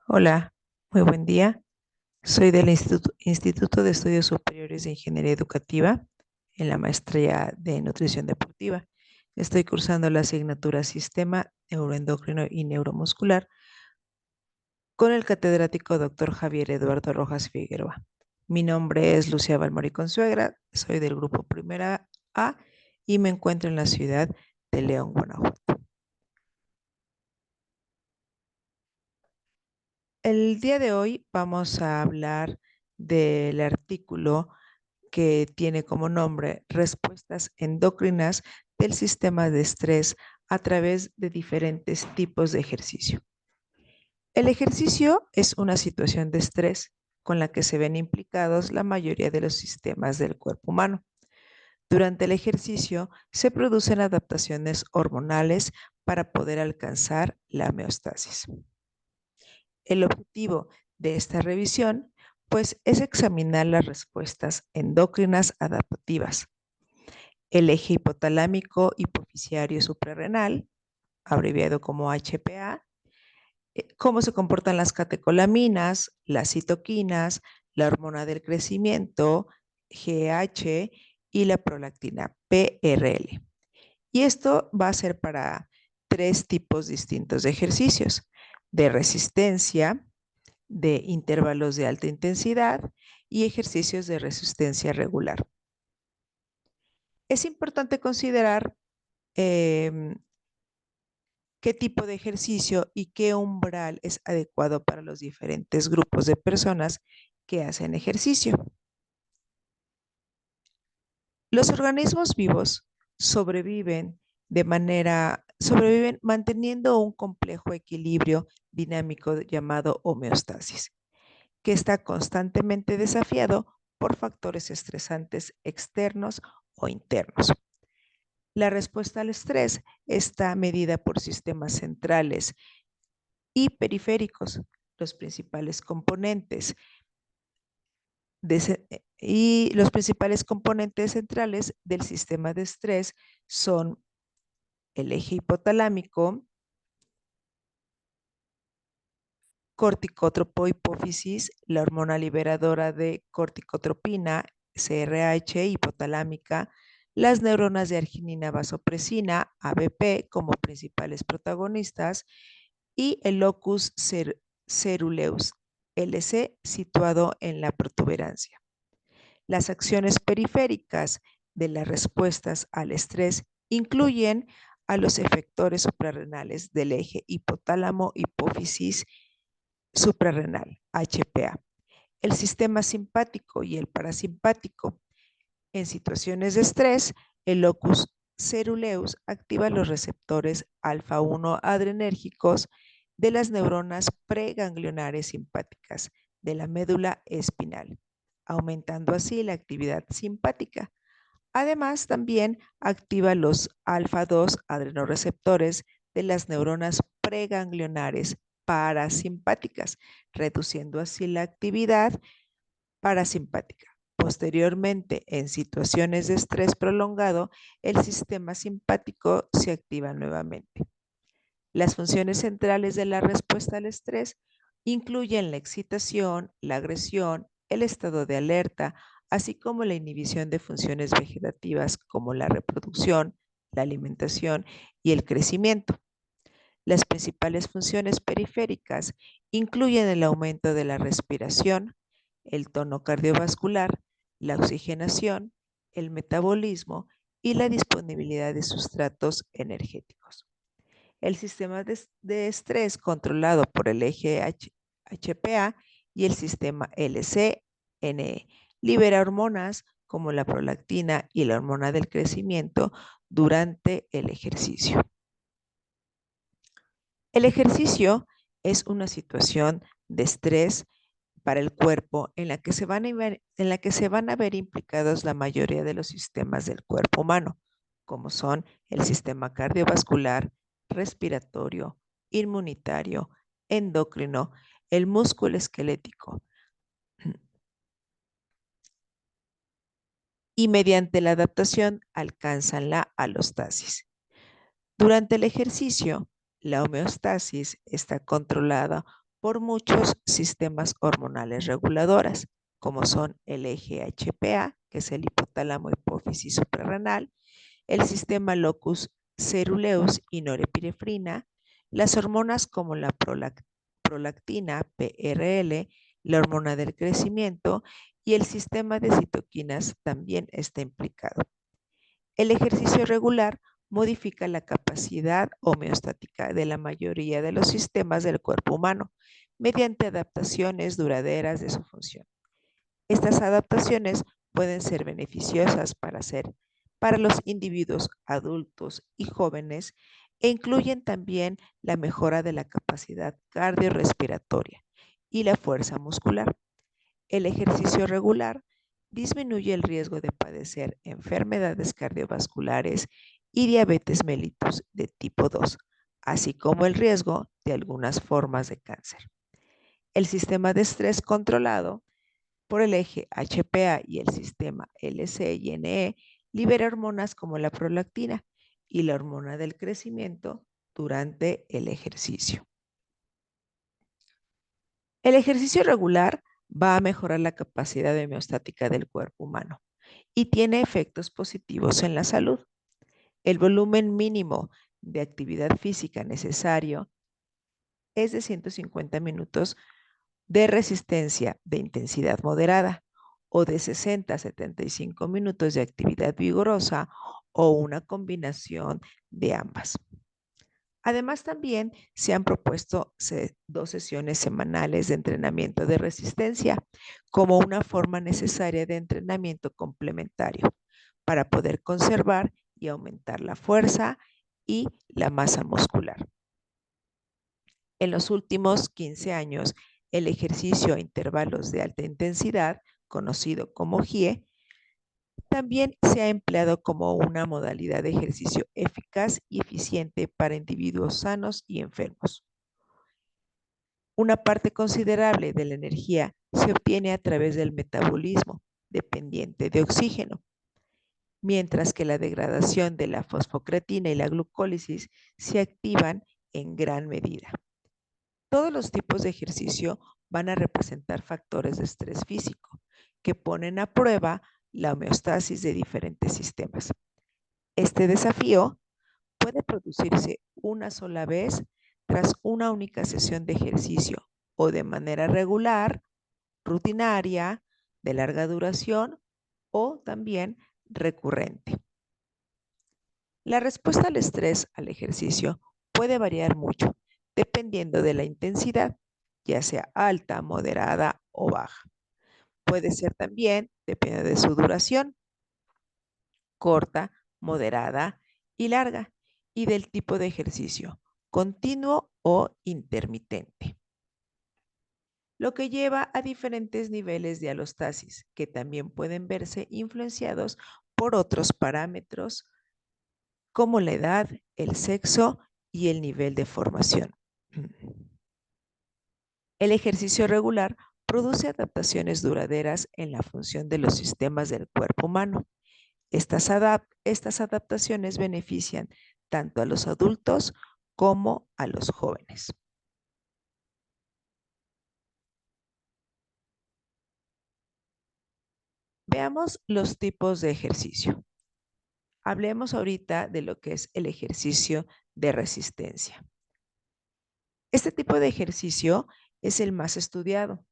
Hola, muy buen día. Soy del Instituto de Estudios Superiores de Ingeniería Educativa en la maestría de Nutrición Deportiva. Estoy cursando la asignatura Sistema Neuroendocrino y Neuromuscular con el catedrático Dr. Javier Eduardo Rojas Figueroa. Mi nombre es Lucía Balmori Consuegra, soy del grupo Primera A y me encuentro en la ciudad de León, Guanajuato. El día de hoy vamos a hablar del artículo que tiene como nombre Respuestas endocrinas del sistema de estrés a través de diferentes tipos de ejercicio. El ejercicio es una situación de estrés con la que se ven implicados la mayoría de los sistemas del cuerpo humano. Durante el ejercicio se producen adaptaciones hormonales para poder alcanzar la homeostasis. El objetivo de esta revisión, pues, es examinar las respuestas endocrinas adaptativas, el eje hipotalámico hipofisiario suprarrenal, abreviado como HPA, cómo se comportan las catecolaminas, las citoquinas, la hormona del crecimiento, GH, y la prolactina, PRL. Y esto va a ser para 3 tipos distintos de ejercicios: de resistencia, de intervalos de alta intensidad y ejercicios de resistencia regular. Es importante considerar qué tipo de ejercicio y qué umbral es adecuado para los diferentes grupos de personas que hacen ejercicio. Los organismos vivos sobreviven manteniendo un complejo equilibrio dinámico llamado homeostasis, que está constantemente desafiado por factores estresantes externos o internos. La respuesta al estrés está medida por sistemas centrales y periféricos. Los principales componentes centrales del sistema de estrés son el eje hipotalámico, corticótropo hipófisis, la hormona liberadora de corticotropina, CRH, hipotalámica, las neuronas de arginina vasopresina, ABP, como principales protagonistas, y el locus ceruleus, LC, situado en la protuberancia. Las acciones periféricas de las respuestas al estrés incluyen a los efectores suprarrenales del eje hipotálamo-hipófisis suprarrenal, HPA, el sistema simpático y el parasimpático. En situaciones de estrés, el locus ceruleus activa los receptores alfa-1 adrenérgicos de las neuronas preganglionares simpáticas de la médula espinal, aumentando así la actividad simpática. Además, también activa los alfa-2 adrenoreceptores de las neuronas preganglionares parasimpáticas, reduciendo así la actividad parasimpática. Posteriormente, en situaciones de estrés prolongado, el sistema simpático se activa nuevamente. Las funciones centrales de la respuesta al estrés incluyen la excitación, la agresión, el estado de alerta, así como la inhibición de funciones vegetativas como la reproducción, la alimentación y el crecimiento. Las principales funciones periféricas incluyen el aumento de la respiración, el tono cardiovascular, la oxigenación, el metabolismo y la disponibilidad de sustratos energéticos. El sistema de estrés controlado por el eje HPA y el sistema LC-NE libera hormonas como la prolactina y la hormona del crecimiento durante el ejercicio. El ejercicio es una situación de estrés para el cuerpo en la que se van a ver implicados la mayoría de los sistemas del cuerpo humano, como son el sistema cardiovascular, respiratorio, inmunitario, endocrino, el músculo esquelético, y mediante la adaptación alcanzan la alostasis. Durante el ejercicio, la homeostasis está controlada por muchos sistemas hormonales reguladoras, como son el eje HPA, que es el hipotálamo hipófisis suprarrenal, el sistema locus ceruleus y norepinefrina, las hormonas como la prolactina, PRL, la hormona del crecimiento y el sistema de citoquinas también está implicado. El ejercicio regular modifica la capacidad homeostática de la mayoría de los sistemas del cuerpo humano mediante adaptaciones duraderas de su función. Estas adaptaciones pueden ser beneficiosas para los individuos adultos y jóvenes e incluyen también la mejora de la capacidad cardiorrespiratoria y la fuerza muscular. El ejercicio regular disminuye el riesgo de padecer enfermedades cardiovasculares y diabetes mellitus de tipo 2, así como el riesgo de algunas formas de cáncer. El sistema de estrés controlado por el eje HPA y el sistema LCINE libera hormonas como la prolactina y la hormona del crecimiento durante el ejercicio. El ejercicio regular va a mejorar la capacidad homeostática del cuerpo humano y tiene efectos positivos en la salud. El volumen mínimo de actividad física necesario es de 150 minutos de resistencia de intensidad moderada o de 60 a 75 minutos de actividad vigorosa o una combinación de ambas. Además, también se han propuesto 2 sesiones semanales de entrenamiento de resistencia como una forma necesaria de entrenamiento complementario para poder conservar y aumentar la fuerza y la masa muscular. En los últimos 15 años, el ejercicio a intervalos de alta intensidad, conocido como GIE, también se ha empleado como una modalidad de ejercicio eficaz y eficiente para individuos sanos y enfermos. Una parte considerable de la energía se obtiene a través del metabolismo dependiente de oxígeno, mientras que la degradación de la fosfocreatina y la glucólisis se activan en gran medida. Todos los tipos de ejercicio van a representar factores de estrés físico que ponen a prueba la homeostasis de diferentes sistemas. Este desafío puede producirse una sola vez tras una única sesión de ejercicio o de manera regular, rutinaria, de larga duración o también recurrente. La respuesta al estrés al ejercicio puede variar mucho dependiendo de la intensidad, ya sea alta, moderada o baja. Puede ser también, depende de su duración, corta, moderada y larga, y del tipo de ejercicio, continuo o intermitente. Lo que lleva a diferentes niveles de alostasis, que también pueden verse influenciados por otros parámetros como la edad, el sexo y el nivel de formación. El ejercicio regular produce adaptaciones duraderas en la función de los sistemas del cuerpo humano. Estas adaptaciones benefician tanto a los adultos como a los jóvenes. Veamos los tipos de ejercicio. Hablemos ahorita de lo que es el ejercicio de resistencia. Este tipo de ejercicio es el más estudiado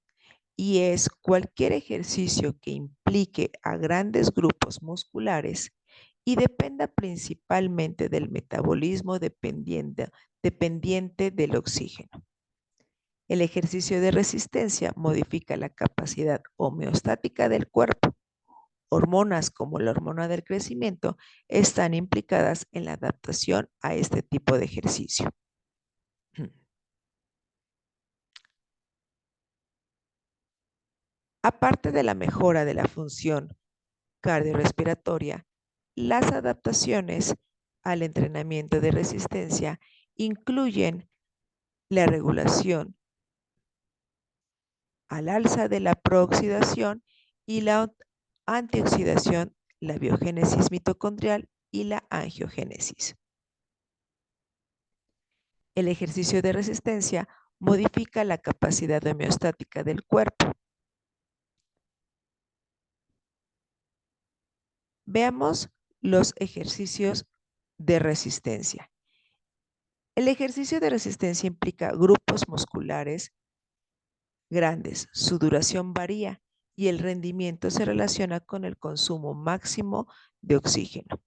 y es cualquier ejercicio que implique a grandes grupos musculares y dependa principalmente del metabolismo dependiente del oxígeno. El ejercicio de resistencia modifica la capacidad homeostática del cuerpo. Hormonas como la hormona del crecimiento están implicadas en la adaptación a este tipo de ejercicio. Aparte de la mejora de la función cardiorrespiratoria, las adaptaciones al entrenamiento de resistencia incluyen la regulación al alza de la prooxidación y la antioxidación la biogénesis mitocondrial y la angiogénesis. El ejercicio de resistencia modifica la capacidad homeostática del cuerpo. Veamos los ejercicios de resistencia. El ejercicio de resistencia implica grupos musculares grandes, su duración varía y el rendimiento se relaciona con el consumo máximo de oxígeno,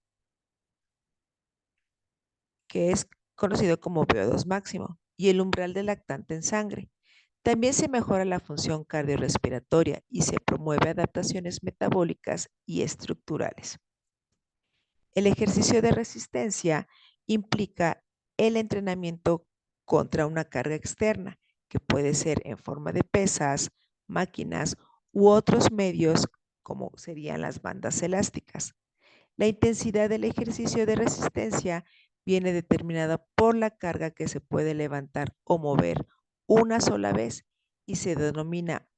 que es conocido como VO2 máximo, y el umbral del lactante en sangre. También se mejora la función cardiorrespiratoria y se promueve adaptaciones metabólicas y estructurales. El ejercicio de resistencia implica el entrenamiento contra una carga externa, que puede ser en forma de pesas, máquinas u otros medios como serían las bandas elásticas. La intensidad del ejercicio de resistencia viene determinada por la carga que se puede levantar o mover una sola vez y se denomina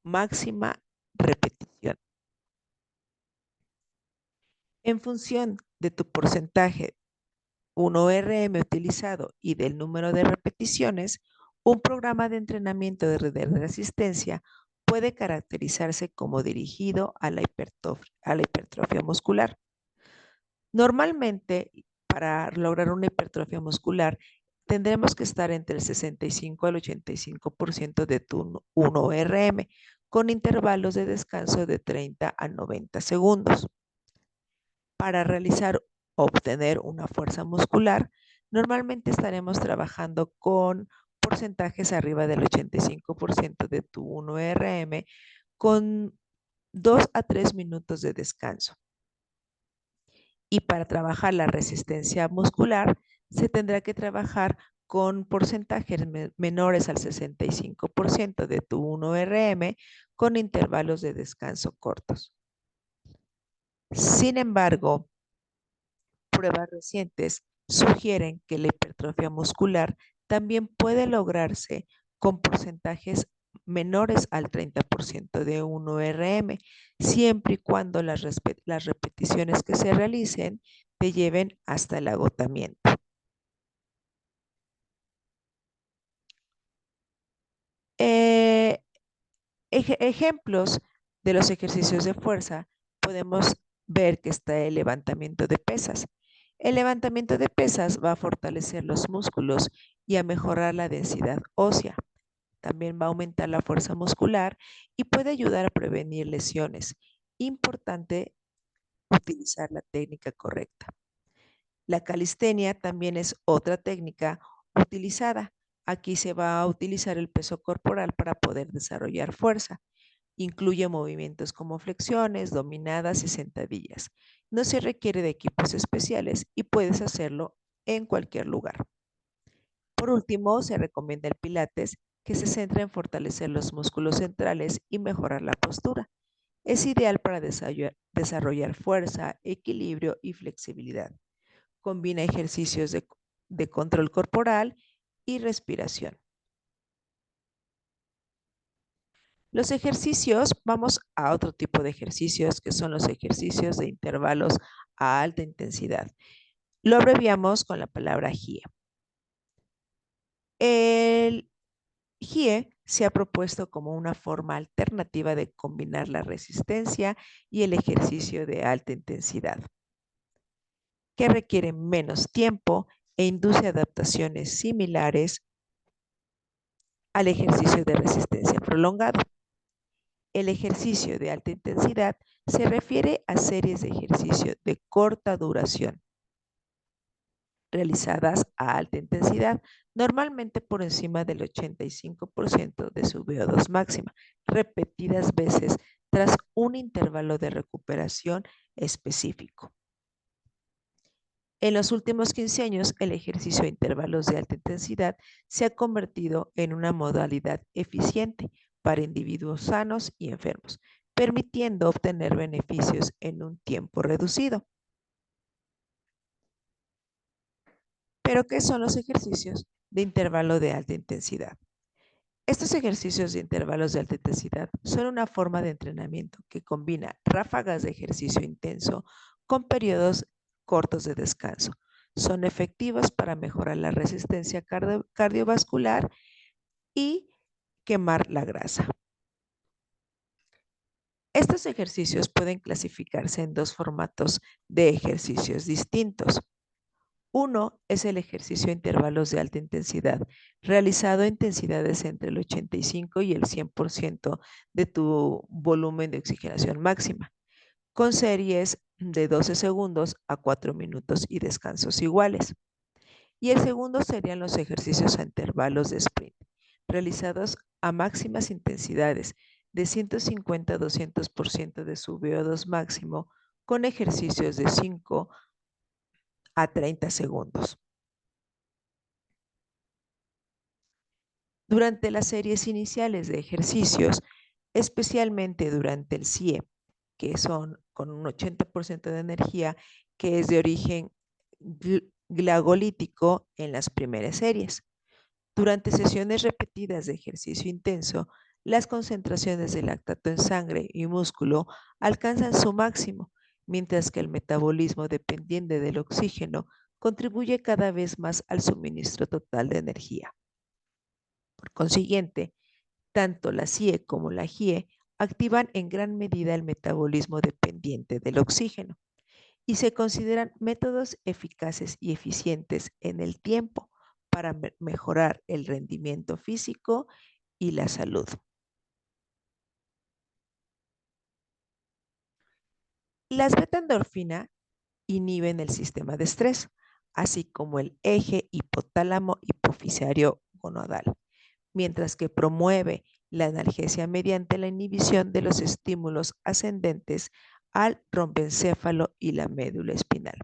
máxima repetición. En función de tu porcentaje 1RM utilizado y del número de repeticiones, un programa de entrenamiento de resistencia puede caracterizarse como dirigido a la hipertrofia muscular. Normalmente, para lograr una hipertrofia muscular, tendremos que estar entre el 65 al 85% de tu 1RM, con intervalos de descanso de 30 a 90 segundos. Para realizar o obtener una fuerza muscular, normalmente estaremos trabajando con porcentajes arriba del 85% de tu 1RM con 2 a 3 minutos de descanso. Y para trabajar la resistencia muscular, se tendrá que trabajar con porcentajes menores al 65% de tu 1RM con intervalos de descanso cortos. Sin embargo, pruebas recientes sugieren que la hipertrofia muscular también puede lograrse con porcentajes menores al 30% de 1RM, siempre y cuando las repeticiones que se realicen te lleven hasta el agotamiento. Ejemplos de los ejercicios de fuerza, podemos ver que está el levantamiento de pesas. El levantamiento de pesas va a fortalecer los músculos y a mejorar la densidad ósea. También va a aumentar la fuerza muscular y puede ayudar a prevenir lesiones. Importante utilizar la técnica correcta. La calistenia también es otra técnica utilizada. Aquí se va a utilizar el peso corporal para poder desarrollar fuerza. Incluye movimientos como flexiones, dominadas y sentadillas. No se requiere de equipos especiales y puedes hacerlo en cualquier lugar. Por último, se recomienda el Pilates, que se centra en fortalecer los músculos centrales y mejorar la postura. Es ideal para desarrollar fuerza, equilibrio y flexibilidad. Combina ejercicios de control corporal y respiración. Los ejercicios, vamos a otro tipo de ejercicios que son los ejercicios de intervalos a alta intensidad. Lo abreviamos con la palabra GIE. El GIE se ha propuesto como una forma alternativa de combinar la resistencia y el ejercicio de alta intensidad, que requiere menos tiempo e induce adaptaciones similares al ejercicio de resistencia prolongado. El ejercicio de alta intensidad se refiere a series de ejercicio de corta duración, realizadas a alta intensidad, normalmente por encima del 85% de su VO2 máxima, repetidas veces tras un intervalo de recuperación específico. En los últimos 15 años, el ejercicio a intervalos de alta intensidad se ha convertido en una modalidad eficiente para individuos sanos y enfermos, permitiendo obtener beneficios en un tiempo reducido. ¿Pero qué son los ejercicios de intervalo de alta intensidad? Estos ejercicios de intervalos de alta intensidad son una forma de entrenamiento que combina ráfagas de ejercicio intenso con periodos cortos de descanso. Son efectivos para mejorar la resistencia cardiovascular y quemar la grasa. Estos ejercicios pueden clasificarse en dos formatos de ejercicios distintos. Uno es el ejercicio a intervalos de alta intensidad, realizado a intensidades entre el 85 y el 100% de tu volumen de oxigenación máxima, con series de 12 segundos a 4 minutos y descansos iguales. Y el segundo serían los ejercicios a intervalos de sprint, realizados a máximas intensidades de 150 a 200% de su VO2 máximo, con ejercicios de 5 a 30 segundos. Durante las series iniciales de ejercicios, especialmente durante el CIE, que son con un 80% de energía, que es de origen glagolítico en las primeras series. Durante sesiones repetidas de ejercicio intenso, las concentraciones de lactato en sangre y músculo alcanzan su máximo, mientras que el metabolismo dependiente del oxígeno contribuye cada vez más al suministro total de energía. Por consiguiente, tanto la CIE como la GIE activan en gran medida el metabolismo dependiente del oxígeno y se consideran métodos eficaces y eficientes en el tiempo para mejorar el rendimiento físico y la salud. Las beta-endorfina inhiben el sistema de estrés, así como el eje hipotálamo hipofisario gonadal, mientras que promueve la analgesia mediante la inhibición de los estímulos ascendentes al romboencéfalo y la médula espinal.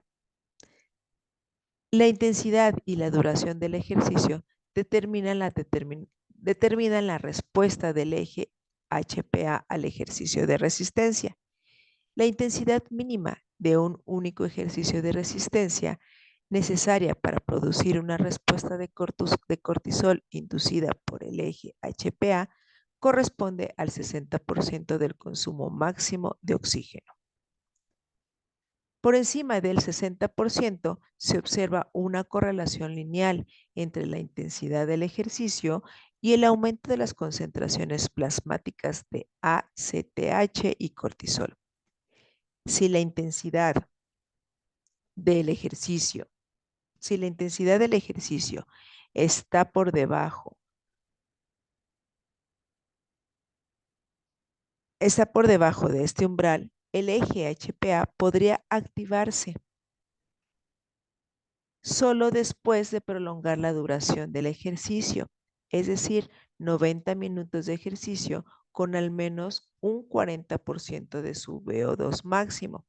La intensidad y la duración del ejercicio determinan la respuesta del eje HPA al ejercicio de resistencia. La intensidad mínima de un único ejercicio de resistencia necesaria para producir una respuesta de cortisol inducida por el eje HPA corresponde al 60% del consumo máximo de oxígeno. Por encima del 60% se observa una correlación lineal entre la intensidad del ejercicio y el aumento de las concentraciones plasmáticas de ACTH y cortisol. Si la intensidad del ejercicio está por debajo de este umbral, el eje HPA podría activarse solo después de prolongar la duración del ejercicio, es decir, 90 minutos de ejercicio con al menos un 40% de su VO2 máximo.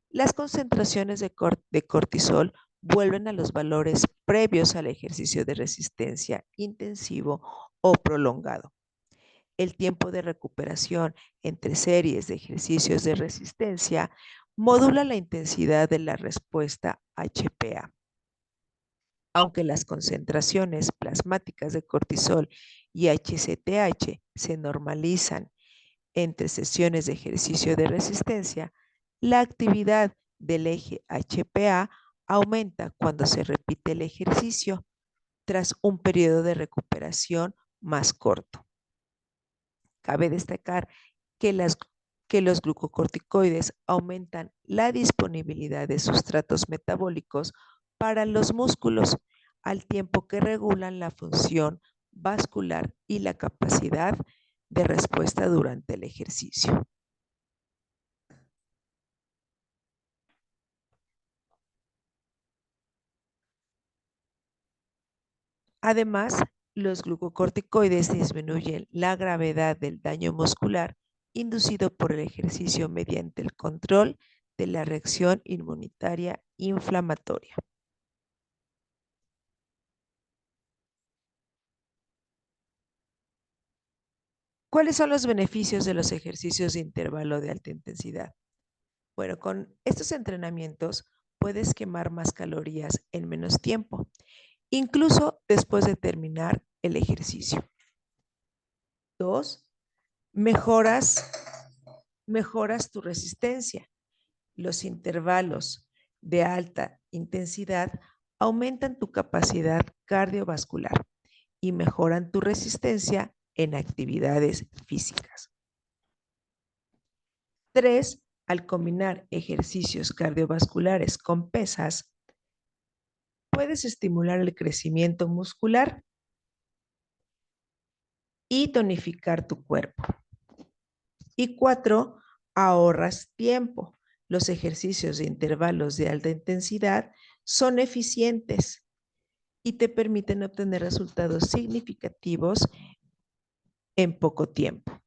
Las concentraciones de cortisol vuelven a los valores previos al ejercicio de resistencia intensivo o prolongado. El tiempo de recuperación entre series de ejercicios de resistencia modula la intensidad de la respuesta HPA. Aunque las concentraciones plasmáticas de cortisol y HCTH se normalizan entre sesiones de ejercicio de resistencia, la actividad del eje HPA aumenta cuando se repite el ejercicio tras un periodo de recuperación más corto. Cabe destacar que los glucocorticoides aumentan la disponibilidad de sustratos metabólicos para los músculos, al tiempo que regulan la función vascular y la capacidad de respuesta durante el ejercicio. Además, los glucocorticoides disminuyen la gravedad del daño muscular inducido por el ejercicio mediante el control de la reacción inmunitaria inflamatoria. ¿Cuáles son los beneficios de los ejercicios de intervalo de alta intensidad? Bueno, con estos entrenamientos puedes quemar más calorías en menos tiempo, incluso después de terminar el ejercicio. Dos, mejoras tu resistencia. Los intervalos de alta intensidad aumentan tu capacidad cardiovascular y mejoran tu resistencia en actividades físicas. 3. Al combinar ejercicios cardiovasculares con pesas, puedes estimular el crecimiento muscular y tonificar tu cuerpo. Y 4. Ahorras tiempo. Los ejercicios de intervalos de alta intensidad son eficientes y te permiten obtener resultados significativos en poco tiempo.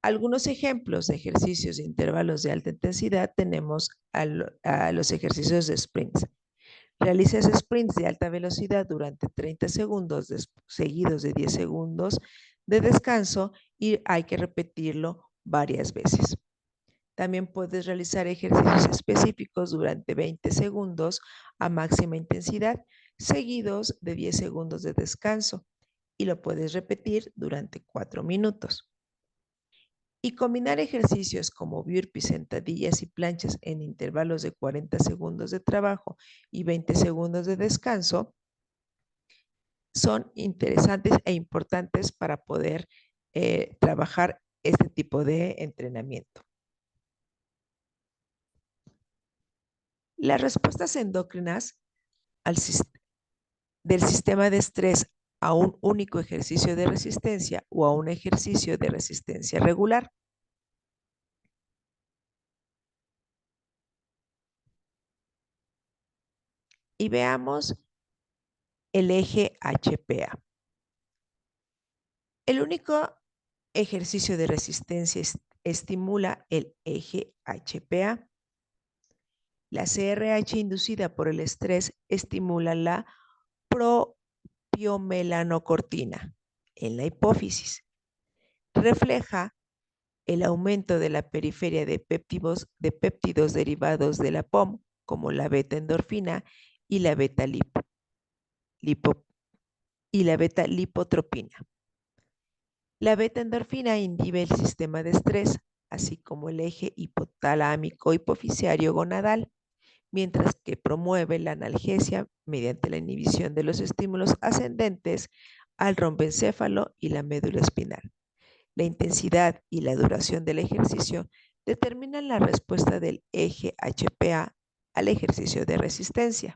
Algunos ejemplos de ejercicios de intervalos de alta intensidad tenemos a los ejercicios de sprints. Realizas sprints de alta velocidad durante 30 segundos seguidos de 10 segundos de descanso y hay que repetirlo varias veces. También puedes realizar ejercicios específicos durante 20 segundos a máxima intensidad, seguidos de 10 segundos de descanso, y lo puedes repetir durante 4 minutos. Y combinar ejercicios como burpees, sentadillas y planchas en intervalos de 40 segundos de trabajo y 20 segundos de descanso son interesantes e importantes para poder trabajar este tipo de entrenamiento. Las respuestas endócrinas del sistema de estrés a un único ejercicio de resistencia o a un ejercicio de resistencia regular. Y veamos el eje HPA. El único ejercicio de resistencia estimula el eje HPA. La CRH inducida por el estrés estimula la propiomelanocortina en la hipófisis. Refleja el aumento de la periferia de péptidos derivados de la POM, como la beta-endorfina y la beta-lipotropina. La beta-endorfina inhibe el sistema de estrés, así como el eje hipotalámico hipoficiario gonadal, mientras que promueve la analgesia mediante la inhibición de los estímulos ascendentes al romboencéfalo y la médula espinal. La intensidad y la duración del ejercicio determinan la respuesta del eje HPA al ejercicio de resistencia.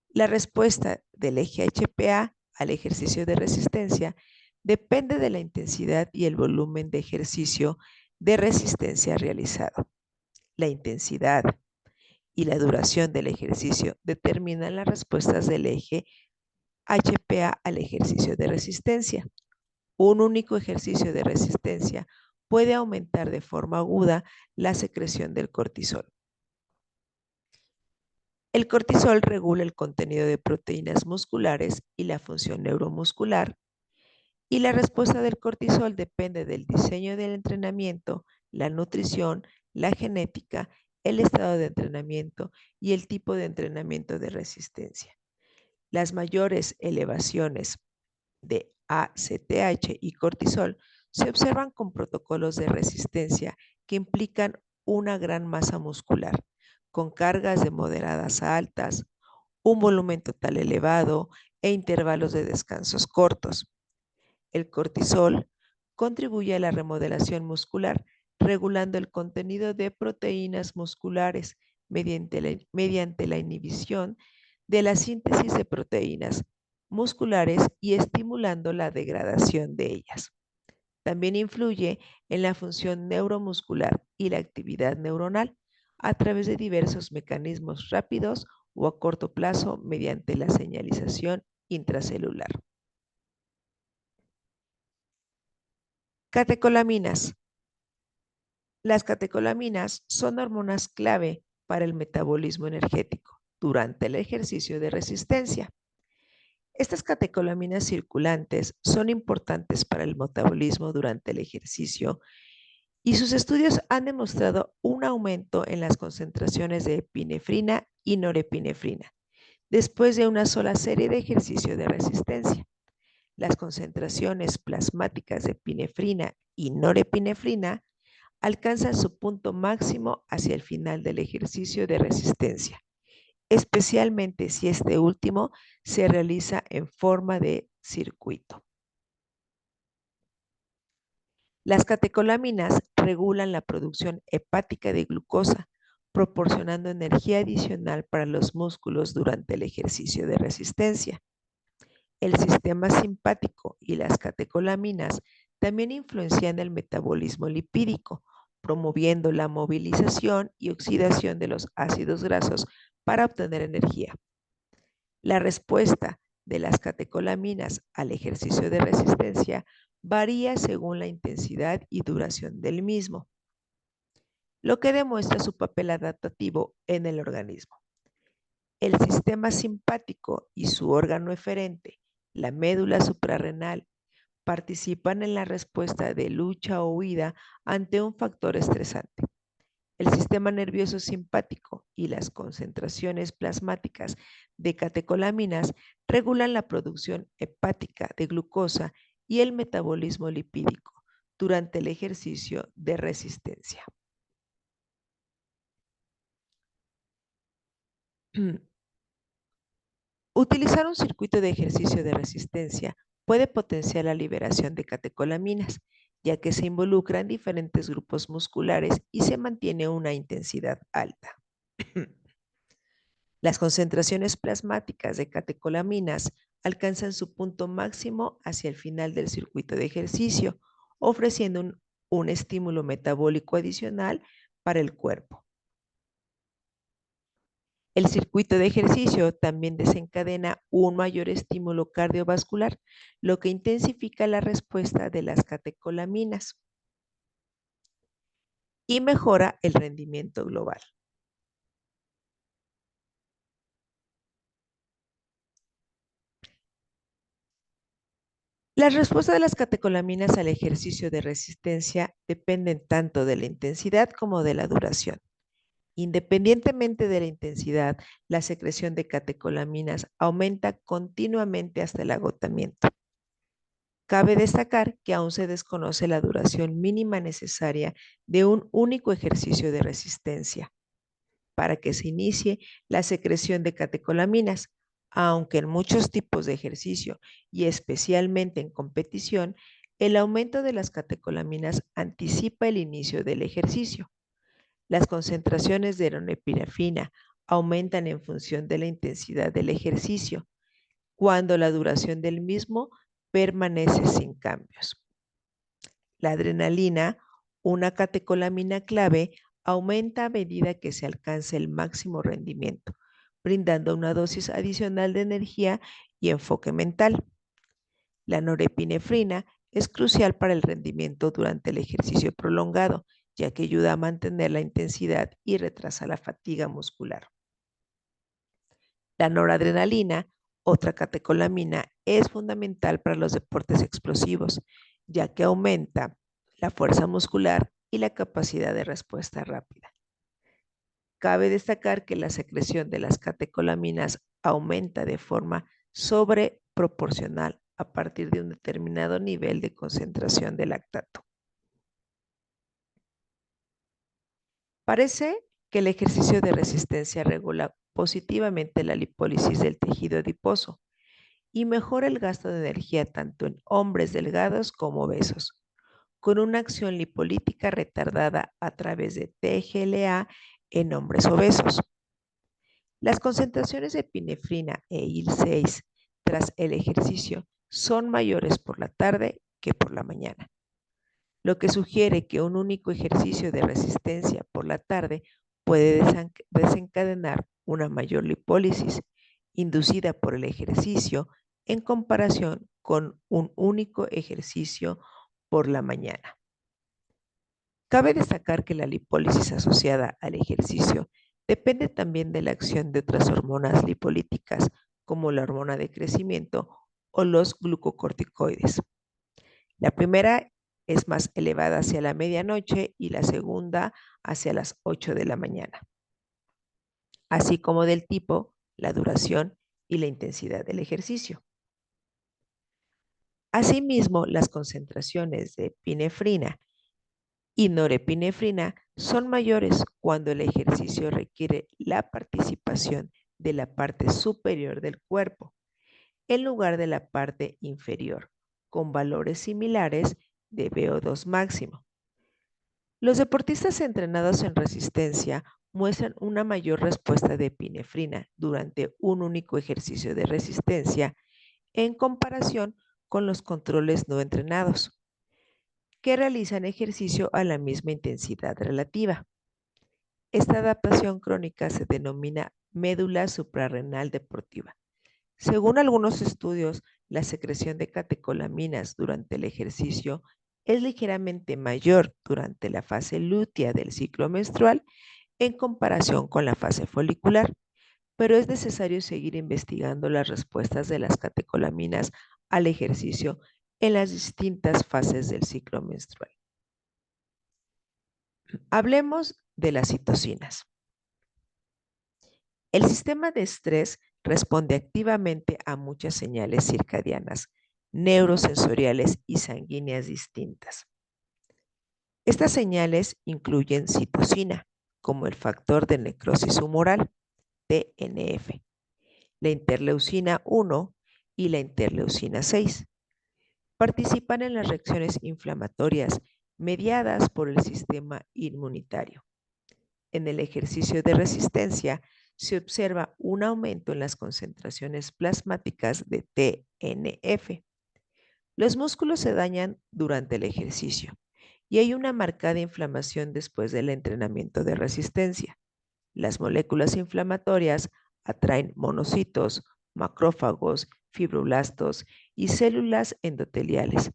La respuesta del eje HPA al ejercicio de resistencia depende de la intensidad y el volumen de ejercicio de resistencia realizado. La intensidad y la duración del ejercicio determinan las respuestas del eje HPA al ejercicio de resistencia. Un único ejercicio de resistencia puede aumentar de forma aguda la secreción del cortisol. El cortisol regula el contenido de proteínas musculares y la función neuromuscular, y la respuesta del cortisol depende del diseño del entrenamiento, la nutrición, la genética, el estado de entrenamiento y el tipo de entrenamiento de resistencia. Las mayores elevaciones de ACTH y cortisol se observan con protocolos de resistencia que implican una gran masa muscular, con cargas de moderadas a altas, un volumen total elevado e intervalos de descansos cortos. El cortisol contribuye a la remodelación muscular, regulando el contenido de proteínas musculares mediante la inhibición de la síntesis de proteínas musculares y estimulando la degradación de ellas. También influye en la función neuromuscular y la actividad neuronal a través de diversos mecanismos rápidos o a corto plazo mediante la señalización intracelular. Catecolaminas. Las catecolaminas son hormonas clave para el metabolismo energético durante el ejercicio de resistencia. Estas catecolaminas circulantes son importantes para el metabolismo durante el ejercicio y sus estudios han demostrado un aumento en las concentraciones de epinefrina y norepinefrina, después de una sola serie de ejercicios de resistencia. Las concentraciones plasmáticas de epinefrina y norepinefrina alcanzan su punto máximo hacia el final del ejercicio de resistencia, especialmente si este último se realiza en forma de circuito. Las catecolaminas regulan la producción hepática de glucosa, proporcionando energía adicional para los músculos durante el ejercicio de resistencia. El sistema simpático y las catecolaminas también influencian el metabolismo lipídico, promoviendo la movilización y oxidación de los ácidos grasos para obtener energía. La respuesta de las catecolaminas al ejercicio de resistencia varía según la intensidad y duración del mismo, lo que demuestra su papel adaptativo en el organismo. El sistema simpático y su órgano eferente, la médula suprarrenal, participan en la respuesta de lucha o huida ante un factor estresante. El sistema nervioso simpático y las concentraciones plasmáticas de catecolaminas regulan la producción hepática de glucosa y el metabolismo lipídico durante el ejercicio de resistencia. Utilizar un circuito de ejercicio de resistencia puede potenciar la liberación de catecolaminas, ya que se involucran diferentes grupos musculares y se mantiene una intensidad alta. Las concentraciones plasmáticas de catecolaminas alcanzan su punto máximo hacia el final del circuito de ejercicio, ofreciendo un estímulo metabólico adicional para el cuerpo. El circuito de ejercicio también desencadena un mayor estímulo cardiovascular, lo que intensifica la respuesta de las catecolaminas y mejora el rendimiento global. Las respuestas de las catecolaminas al ejercicio de resistencia dependen tanto de la intensidad como de la duración. Independientemente de la intensidad, la secreción de catecolaminas aumenta continuamente hasta el agotamiento. Cabe destacar que aún se desconoce la duración mínima necesaria de un único ejercicio de resistencia para que se inicie la secreción de catecolaminas, aunque en muchos tipos de ejercicio y especialmente en competición, el aumento de las catecolaminas anticipa el inicio del ejercicio. Las concentraciones de norepinefrina aumentan en función de la intensidad del ejercicio, cuando la duración del mismo permanece sin cambios. La adrenalina, una catecolamina clave, aumenta a medida que se alcanza el máximo rendimiento, brindando una dosis adicional de energía y enfoque mental. La norepinefrina es crucial para el rendimiento durante el ejercicio prolongado, ya que ayuda a mantener la intensidad y retrasa la fatiga muscular. La noradrenalina, otra catecolamina, es fundamental para los deportes explosivos, ya que aumenta la fuerza muscular y la capacidad de respuesta rápida. Cabe destacar que la secreción de las catecolaminas aumenta de forma sobreproporcional a partir de un determinado nivel de concentración de lactato. Parece que el ejercicio de resistencia regula positivamente la lipólisis del tejido adiposo y mejora el gasto de energía tanto en hombres delgados como obesos, con una acción lipolítica retardada a través de TGLA en hombres obesos. Las concentraciones de epinefrina e IL-6 tras el ejercicio son mayores por la tarde que por la mañana, lo que sugiere que un único ejercicio de resistencia por la tarde puede desencadenar una mayor lipólisis inducida por el ejercicio en comparación con un único ejercicio por la mañana. Cabe destacar que la lipólisis asociada al ejercicio depende también de la acción de otras hormonas lipolíticas, como la hormona de crecimiento o los glucocorticoides. La primera es más elevada hacia la medianoche y la segunda hacia las 8 de la mañana, así como del tipo, la duración y la intensidad del ejercicio. Asimismo, las concentraciones de epinefrina y norepinefrina son mayores cuando el ejercicio requiere la participación de la parte superior del cuerpo en lugar de la parte inferior, con valores similares de VO2 máximo. Los deportistas entrenados en resistencia muestran una mayor respuesta de epinefrina durante un único ejercicio de resistencia en comparación con los controles no entrenados, que realizan ejercicio a la misma intensidad relativa. Esta adaptación crónica se denomina médula suprarrenal deportiva. Según algunos estudios, la secreción de catecolaminas durante el ejercicio es ligeramente mayor durante la fase lútea del ciclo menstrual en comparación con la fase folicular, pero es necesario seguir investigando las respuestas de las catecolaminas al ejercicio en las distintas fases del ciclo menstrual. Hablemos de las citocinas. El sistema de estrés responde activamente a muchas señales circadianas, neurosensoriales y sanguíneas distintas. Estas señales incluyen citocina, como el factor de necrosis humoral, TNF, la interleucina 1 y la interleucina 6. Participan en las reacciones inflamatorias mediadas por el sistema inmunitario. En el ejercicio de resistencia se observa un aumento en las concentraciones plasmáticas de TNF. Los músculos se dañan durante el ejercicio y hay una marcada inflamación después del entrenamiento de resistencia. Las moléculas inflamatorias atraen monocitos, macrófagos, fibroblastos y células endoteliales,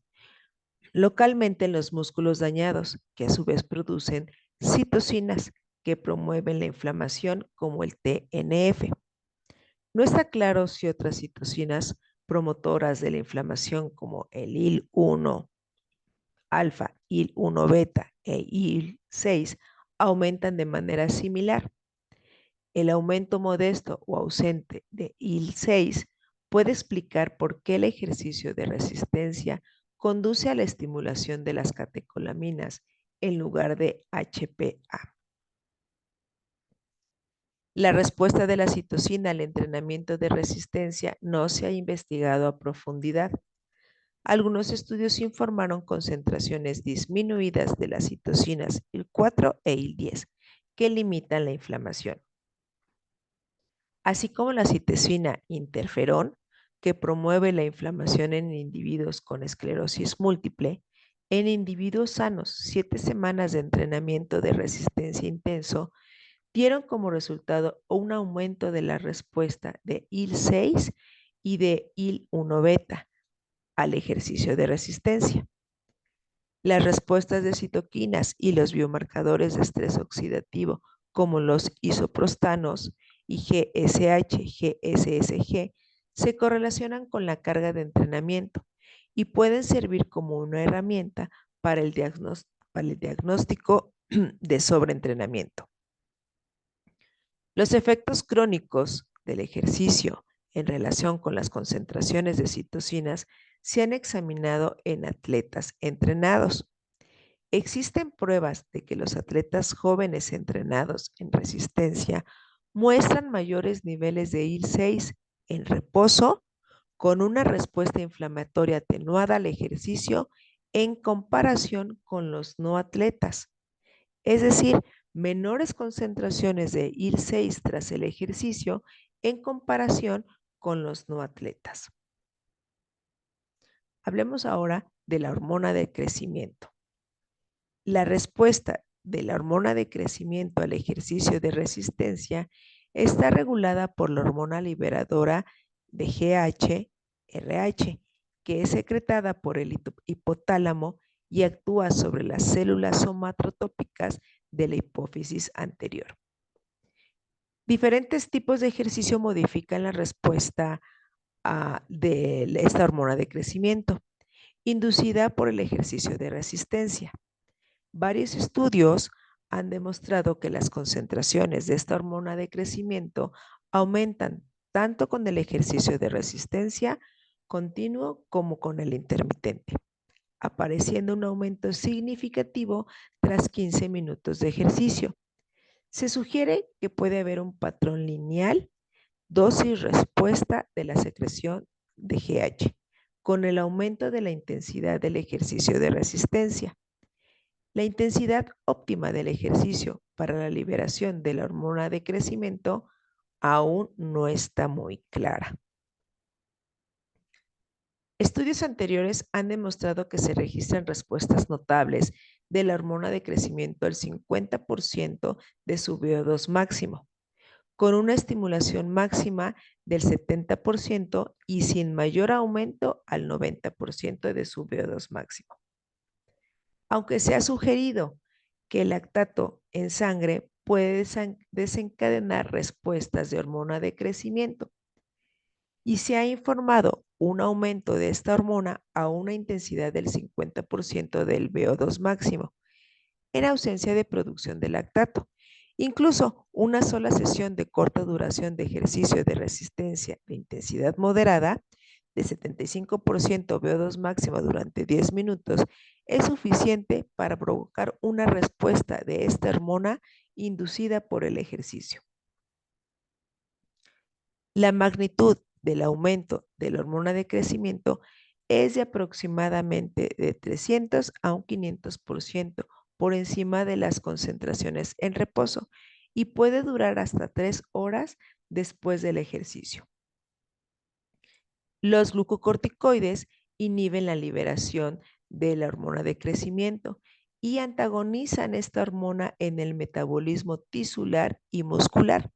localmente en los músculos dañados, que a su vez producen citocinas que promueven la inflamación como el TNF. No está claro si otras citocinas promotoras de la inflamación como el IL-1 alfa, IL-1 beta e IL-6 aumentan de manera similar. El aumento modesto o ausente de IL-6 puede explicar por qué el ejercicio de resistencia conduce a la estimulación de las catecolaminas en lugar de HPA. La respuesta de la citocina al entrenamiento de resistencia no se ha investigado a profundidad. Algunos estudios informaron concentraciones disminuidas de las citocinas IL-4 e IL-10 que limitan la inflamación, así como la citocina interferón, que promueve la inflamación en individuos con esclerosis múltiple. En individuos sanos, 7 semanas de entrenamiento de resistencia intenso dieron como resultado un aumento de la respuesta de IL-6 y de IL-1 beta al ejercicio de resistencia. Las respuestas de citoquinas y los biomarcadores de estrés oxidativo, como los isoprostanos y GSH, GSSG, se correlacionan con la carga de entrenamiento y pueden servir como una herramienta para el diagnóstico de sobreentrenamiento. Los efectos crónicos del ejercicio en relación con las concentraciones de citocinas se han examinado en atletas entrenados. Existen pruebas de que los atletas jóvenes entrenados en resistencia muestran mayores niveles de IL-6 en reposo con una respuesta inflamatoria atenuada al ejercicio en comparación con los no atletas. Es decir, menores concentraciones de IL-6 tras el ejercicio en comparación con los no atletas. Hablemos ahora de la hormona de crecimiento. La respuesta de la hormona de crecimiento al ejercicio de resistencia está regulada por la hormona liberadora de GH-RH, que es secretada por el hipotálamo y actúa sobre las células somatotópicas de la hipófisis anterior. Diferentes tipos de ejercicio modifican la respuesta de esta hormona de crecimiento, inducida por el ejercicio de resistencia. Varios estudios han demostrado que las concentraciones de esta hormona de crecimiento aumentan tanto con el ejercicio de resistencia continuo como con el intermitente, apareciendo un aumento significativo tras 15 minutos de ejercicio. Se sugiere que puede haber un patrón lineal dosis-respuesta de la secreción de GH, con el aumento de la intensidad del ejercicio de resistencia. La intensidad óptima del ejercicio para la liberación de la hormona de crecimiento aún no está muy clara. Estudios anteriores han demostrado que se registran respuestas notables de la hormona de crecimiento al 50% de su VO2 máximo, con una estimulación máxima del 70% y sin mayor aumento al 90% de su VO2 máximo. Aunque se ha sugerido que el lactato en sangre puede desencadenar respuestas de hormona de crecimiento y se ha informado un aumento de esta hormona a una intensidad del 50% del VO2 máximo, en ausencia de producción de lactato. Incluso una sola sesión de corta duración de ejercicio de resistencia de intensidad moderada de 75% VO2 máximo durante 10 minutos es suficiente para provocar una respuesta de esta hormona inducida por el ejercicio. La magnitud del aumento de la hormona de crecimiento es de aproximadamente de 300 a un 500% por encima de las concentraciones en reposo y puede durar hasta 3 horas después del ejercicio. Los glucocorticoides inhiben la liberación de la hormona de crecimiento y antagonizan esta hormona en el metabolismo tisular y muscular.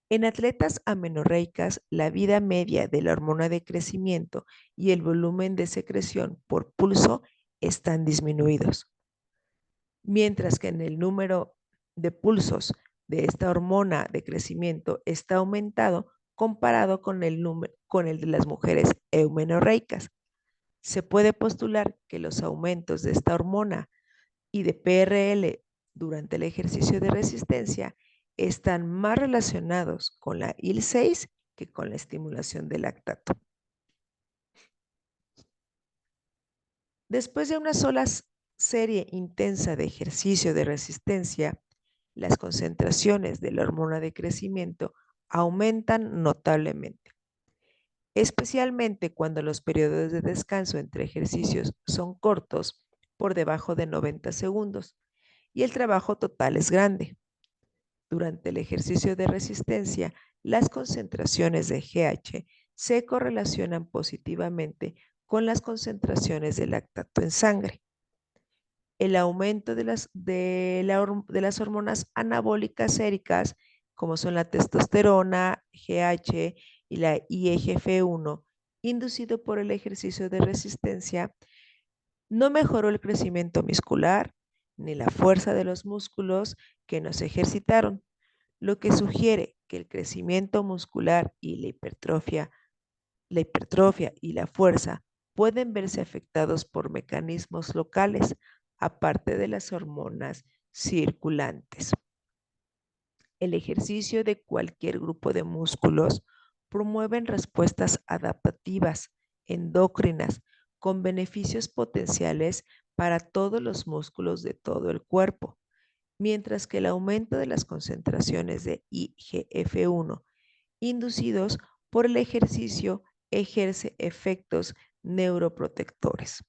En atletas amenorreicas, la vida media de la hormona de crecimiento y el volumen de secreción por pulso están disminuidos, mientras que en el número de pulsos de esta hormona de crecimiento está aumentado comparado con el de las mujeres eumenorreicas. Se puede postular que los aumentos de esta hormona y de PRL durante el ejercicio de resistencia están más relacionados con la IL-6 que con la estimulación del lactato. Después de una sola serie intensa de ejercicio de resistencia, las concentraciones de la hormona de crecimiento aumentan notablemente, especialmente cuando los periodos de descanso entre ejercicios son cortos, por debajo de 90 segundos, y el trabajo total es grande. Durante el ejercicio de resistencia, las concentraciones de GH se correlacionan positivamente con las concentraciones de lactato en sangre. El aumento de las hormonas anabólicas séricas, como son la testosterona, GH y la IGF-1, inducido por el ejercicio de resistencia, no mejoró el crecimiento muscular ni la fuerza de los músculos que nos ejercitaron, lo que sugiere que el crecimiento muscular y la hipertrofia y la fuerza pueden verse afectados por mecanismos locales, aparte de las hormonas circulantes. El ejercicio de cualquier grupo de músculos promueven respuestas adaptativas, endócrinas, con beneficios potenciales para todos los músculos de todo el cuerpo, mientras que el aumento de las concentraciones de IGF-1 inducidos por el ejercicio ejerce efectos neuroprotectores.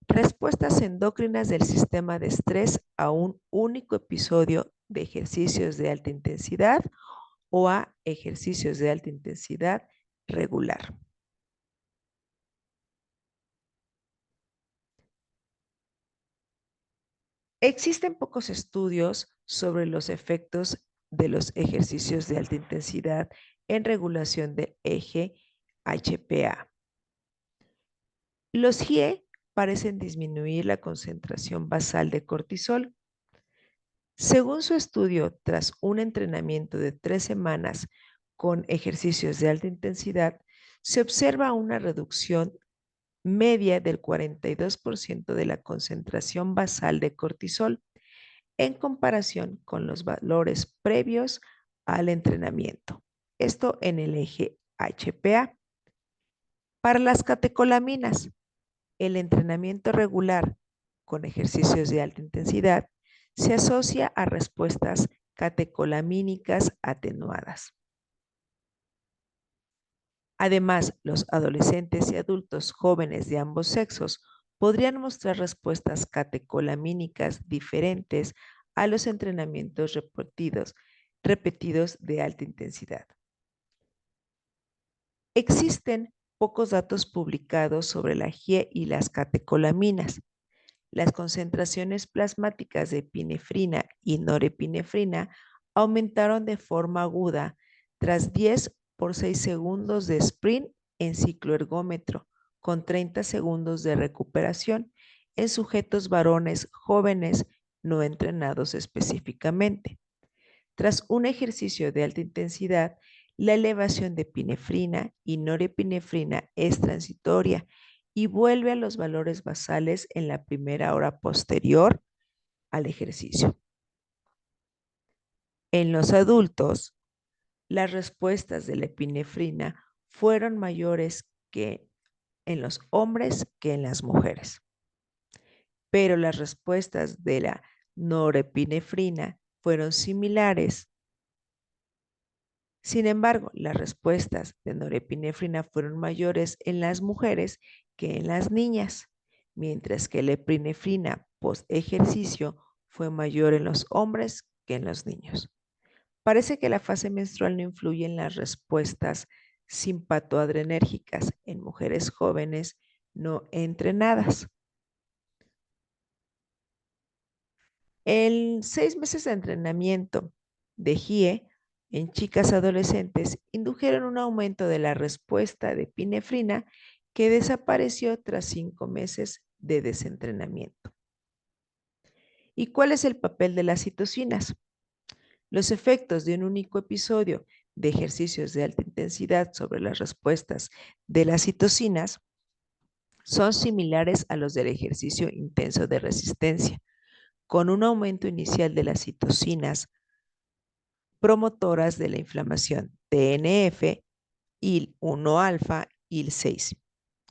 Respuestas endócrinas del sistema de estrés a un único episodio de ejercicios de alta intensidad o a ejercicios de alta intensidad regular. Existen pocos estudios sobre los efectos de los ejercicios de alta intensidad en regulación del eje HPA. Los GIE parecen disminuir la concentración basal de cortisol. Según su estudio, tras un entrenamiento de 3 semanas con ejercicios de alta intensidad, se observa una reducción media del 42% de la concentración basal de cortisol en comparación con los valores previos al entrenamiento. Esto en el eje HPA. Para las catecolaminas, el entrenamiento regular con ejercicios de alta intensidad se asocia a respuestas catecolamínicas atenuadas. Además, los adolescentes y adultos jóvenes de ambos sexos podrían mostrar respuestas catecolamínicas diferentes a los entrenamientos repetidos de alta intensidad. Existen pocos datos publicados sobre la GIE y las catecolaminas. Las concentraciones plasmáticas de epinefrina y norepinefrina aumentaron de forma aguda tras 10 por 6 segundos de sprint en ciclo ergómetro, con 30 segundos de recuperación en sujetos varones jóvenes no entrenados específicamente. Tras un ejercicio de alta intensidad, la elevación de epinefrina y norepinefrina es transitoria y vuelve a los valores basales en la primera hora posterior al ejercicio. En los adultos, las respuestas de la epinefrina fueron mayores que en los hombres que en las mujeres, pero las respuestas de la norepinefrina fueron similares. Sin embargo, las respuestas de norepinefrina fueron mayores en las mujeres que en las niñas, mientras que la epinefrina post ejercicio fue mayor en los hombres que en los niños. Parece que la fase menstrual no influye en las respuestas simpatoadrenérgicas en mujeres jóvenes no entrenadas. En 6 meses de entrenamiento de GIE en chicas adolescentes indujeron un aumento de la respuesta de epinefrina que desapareció tras 5 meses de desentrenamiento. ¿Y cuál es el papel de las citocinas? Los efectos de un único episodio de ejercicios de alta intensidad sobre las respuestas de las citocinas son similares a los del ejercicio intenso de resistencia, con un aumento inicial de las citocinas promotoras de la inflamación, TNF, IL-1-alfa, IL-6,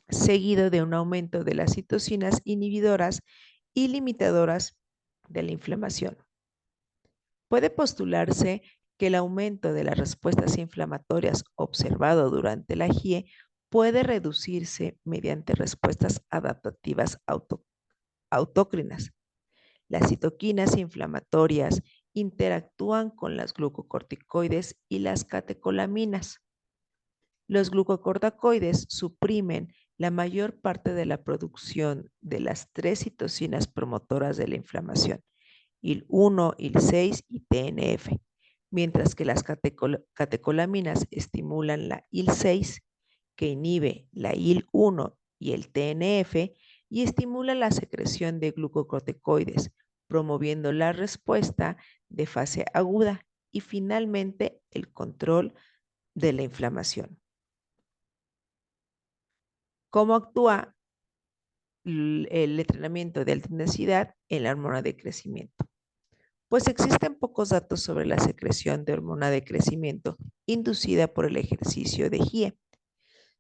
seguido de un aumento de las citocinas inhibidoras y limitadoras de la inflamación. Puede postularse que el aumento de las respuestas inflamatorias observado durante la GIE puede reducirse mediante respuestas adaptativas autócrinas. Las citoquinas inflamatorias interactúan con las glucocorticoides y las catecolaminas. Los glucocorticoides suprimen la mayor parte de la producción de las 3 citocinas promotoras de la inflamación, IL-1, IL-6 y TNF, mientras que las catecolaminas estimulan la IL-6, que inhibe la IL-1 y el TNF, y estimula la secreción de glucocorticoides, promoviendo la respuesta de fase aguda y finalmente el control de la inflamación. ¿Cómo actúa el entrenamiento de alta intensidad en la hormona de crecimiento? Pues existen pocos datos sobre la secreción de hormona de crecimiento inducida por el ejercicio de GIE.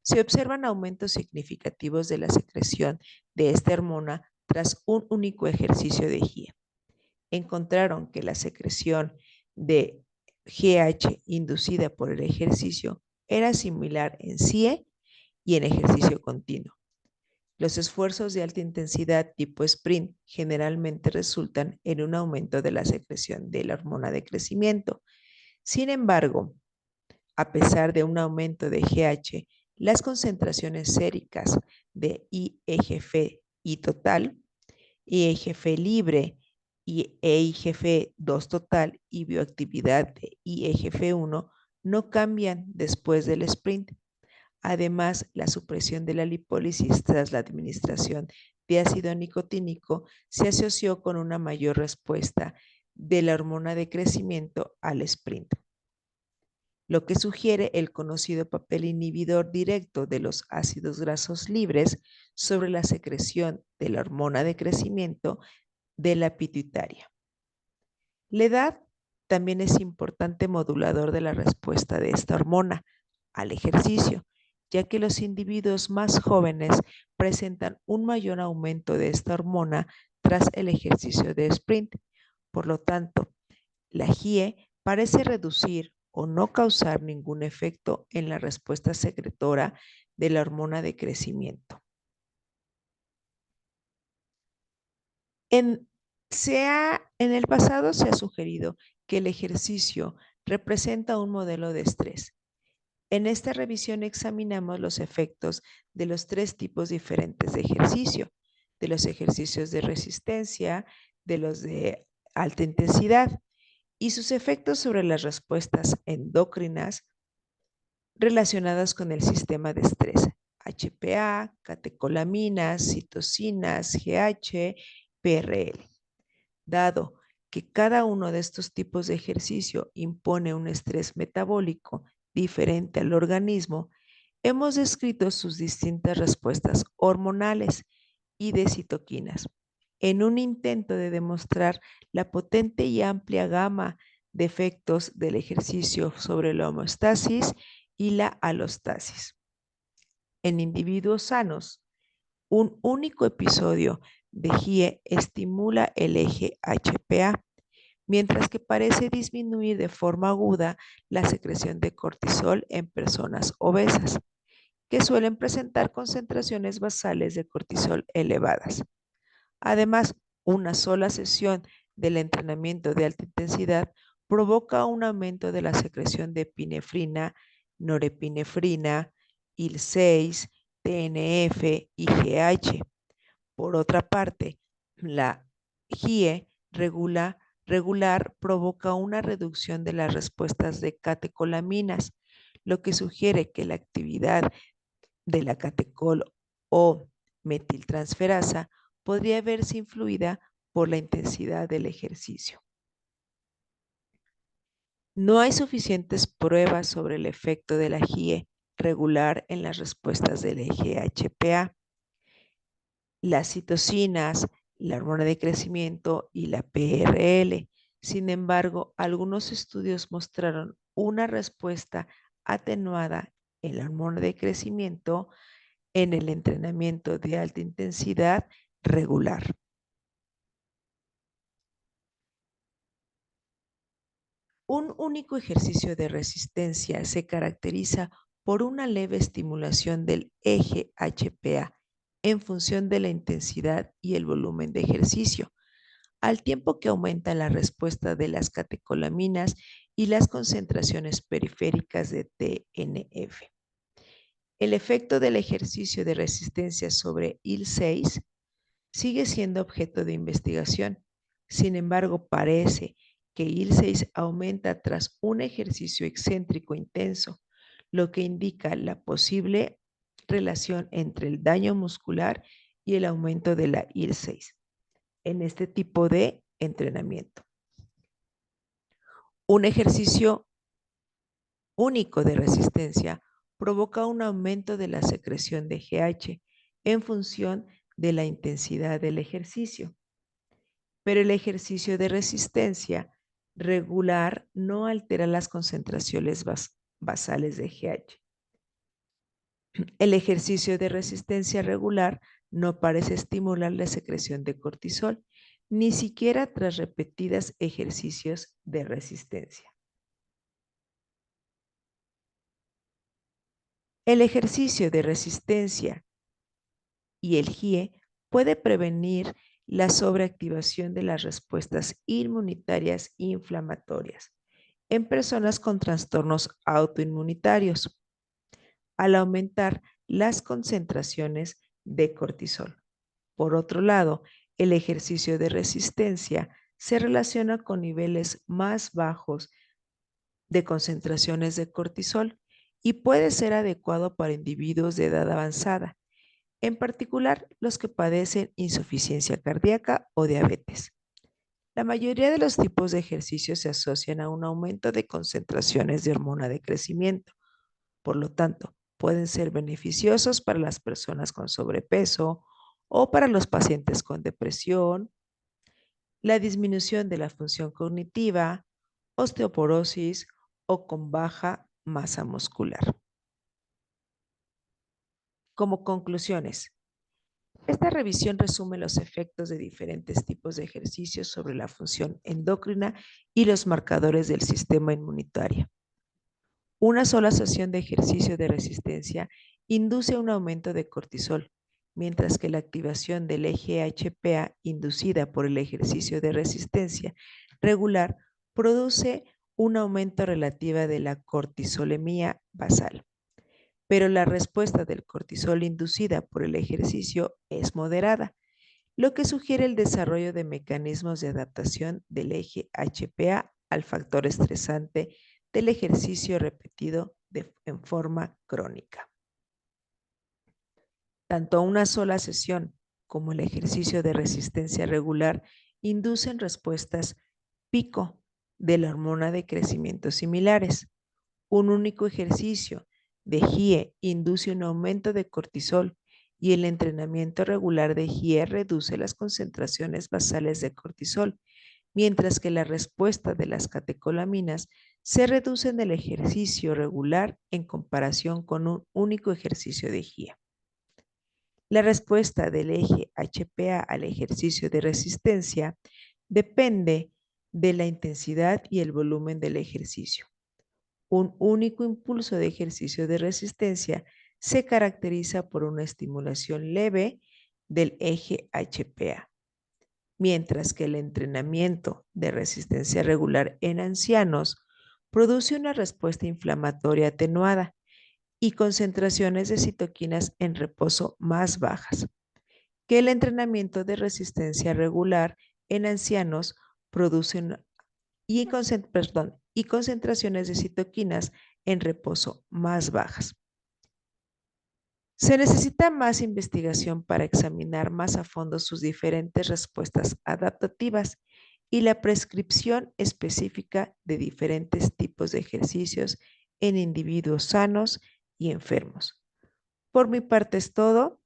Se observan aumentos significativos de la secreción de esta hormona tras un único ejercicio de GIE. Encontraron que la secreción de GH inducida por el ejercicio era similar en CIE y en ejercicio continuo. Los esfuerzos de alta intensidad tipo sprint generalmente resultan en un aumento de la secreción de la hormona de crecimiento. Sin embargo, a pesar de un aumento de GH, las concentraciones séricas de IGF y total, IGF libre y IGF-2 total y bioactividad de IGF-1 no cambian después del sprint. Además, la supresión de la lipólisis tras la administración de ácido nicotínico se asoció con una mayor respuesta de la hormona de crecimiento al sprint, lo que sugiere el conocido papel inhibidor directo de los ácidos grasos libres sobre la secreción de la hormona de crecimiento de la pituitaria. La edad también es importante modulador de la respuesta de esta hormona al ejercicio, ya que los individuos más jóvenes presentan un mayor aumento de esta hormona tras el ejercicio de sprint. Por lo tanto, la GIE parece reducir o no causar ningún efecto en la respuesta secretora de la hormona de crecimiento. En, en el pasado se ha sugerido que el ejercicio representa un modelo de estrés. En esta revisión examinamos los efectos de los tres tipos diferentes de ejercicio, de los ejercicios de resistencia, de los de alta intensidad y sus efectos sobre las respuestas endocrinas relacionadas con el sistema de estrés, HPA, catecolaminas, citocinas, GH, PRL. Dado que cada uno de estos tipos de ejercicio impone un estrés metabólico diferente al organismo, hemos descrito sus distintas respuestas hormonales y de citoquinas en un intento de demostrar la potente y amplia gama de efectos del ejercicio sobre la homeostasis y la alostasis. En individuos sanos, un único episodio de GIE estimula el eje HPA, mientras que parece disminuir de forma aguda la secreción de cortisol en personas obesas, que suelen presentar concentraciones basales de cortisol elevadas. Además, una sola sesión del entrenamiento de alta intensidad provoca un aumento de la secreción de epinefrina, norepinefrina, IL-6, TNF y GH. Por otra parte, la GIE regular provoca una reducción de las respuestas de catecolaminas, lo que sugiere que la actividad de la catecol o metiltransferasa podría verse influida por la intensidad del ejercicio. No hay suficientes pruebas sobre el efecto de la GIE regular en las respuestas del eje HPA. Las citocinas, la hormona de crecimiento y la PRL. Sin embargo, algunos estudios mostraron una respuesta atenuada en la hormona de crecimiento en el entrenamiento de alta intensidad regular. Un único ejercicio de resistencia se caracteriza por una leve estimulación del eje HPA en función de la intensidad y el volumen de ejercicio, al tiempo que aumenta la respuesta de las catecolaminas y las concentraciones periféricas de TNF. El efecto del ejercicio de resistencia sobre IL-6 sigue siendo objeto de investigación. Sin embargo, parece que IL-6 aumenta tras un ejercicio excéntrico intenso, lo que indica la posible relación entre el daño muscular y el aumento de la IL-6 en este tipo de entrenamiento. Un ejercicio único de resistencia provoca un aumento de la secreción de GH en función de la intensidad del ejercicio. Pero el ejercicio de resistencia regular no altera las concentraciones basales de GH. El ejercicio de resistencia regular no parece estimular la secreción de cortisol, ni siquiera tras repetidos ejercicios de resistencia. El ejercicio de resistencia y el GIE puede prevenir la sobreactivación de las respuestas inmunitarias inflamatorias en personas con trastornos autoinmunitarios al aumentar las concentraciones de cortisol. Por otro lado, el ejercicio de resistencia se relaciona con niveles más bajos de concentraciones de cortisol y puede ser adecuado para individuos de edad avanzada, en particular los que padecen insuficiencia cardíaca o diabetes. La mayoría de los tipos de ejercicio se asocian a un aumento de concentraciones de hormona de crecimiento. Por lo tanto, pueden ser beneficiosos para las personas con sobrepeso o para los pacientes con depresión, la disminución de la función cognitiva, osteoporosis o con baja masa muscular. Como conclusiones, esta revisión resume los efectos de diferentes tipos de ejercicios sobre la función endocrina y los marcadores del sistema inmunitario. Una sola sesión de ejercicio de resistencia induce un aumento de cortisol, mientras que la activación del eje HPA inducida por el ejercicio de resistencia regular produce un aumento relativo de la cortisolemia basal. Pero la respuesta del cortisol inducida por el ejercicio es moderada, lo que sugiere el desarrollo de mecanismos de adaptación del eje HPA al factor estresante del ejercicio repetido en forma crónica. Tanto una sola sesión como el ejercicio de resistencia regular inducen respuestas pico de la hormona de crecimiento similares. Un único ejercicio de GIE induce un aumento de cortisol y el entrenamiento regular de GIE reduce las concentraciones basales de cortisol, mientras que la respuesta de las catecolaminas se reduce en el ejercicio regular en comparación con un único ejercicio de GIE. La respuesta del eje HPA al ejercicio de resistencia depende de la intensidad y el volumen del ejercicio. Un único impulso de ejercicio de resistencia se caracteriza por una estimulación leve del eje HPA, mientras que el entrenamiento de resistencia regular en ancianos produce una respuesta inflamatoria atenuada y concentraciones de citoquinas en reposo más bajas, que el entrenamiento de resistencia regular en ancianos produce y concentraciones de citoquinas en reposo más bajas. Se necesita más investigación para examinar más a fondo sus diferentes respuestas adaptativas y la prescripción específica de diferentes tipos de ejercicios en individuos sanos y enfermos. Por mi parte es todo.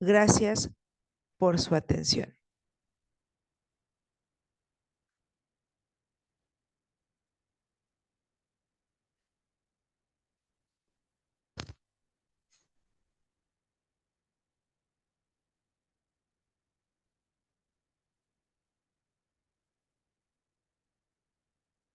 Gracias por su atención.